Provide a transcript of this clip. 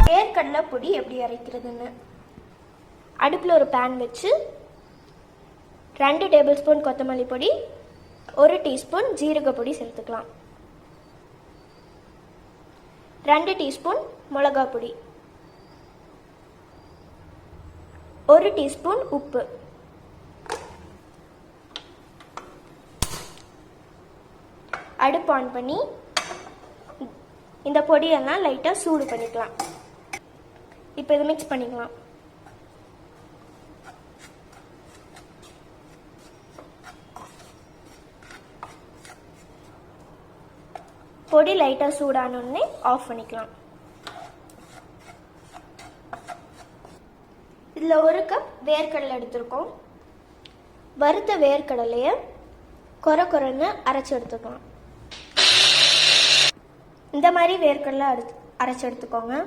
வேர்க்கடலை பொடி எப்படி அரைக்கிறதுன்னு. அடுப்பில் ஒரு பேன் வச்சு 2 டேபிள் ஸ்பூன் கொத்தமல்லி பொடி, 1 டீஸ்பூன் ஜீரக பொடி சேர்த்துக்கலாம். 2 டீஸ்பூன் மிளகா பொடி, 1 டீஸ்பூன் உப்பு, அடுப்பு ஆன் பண்ணி இந்த பொடியெல்லாம் லைட்டாக சூடு பண்ணிக்கலாம். இப்போ இதை மிக்ஸ் பண்ணிக்கலாம். பொடி லைட்டாக சூடானோடனே ஆஃப் பண்ணிக்கலாம். இதில் 1 கப் வேர்க்கடலை எடுத்துருக்கோம். வறுத்த வேர்க்கடலையை கொரன்னு அரைச்சி எடுத்துக்கலாம். இந்த மாதிரி வேர்க்கடலை அரைச்சி எடுத்துக்கோங்க.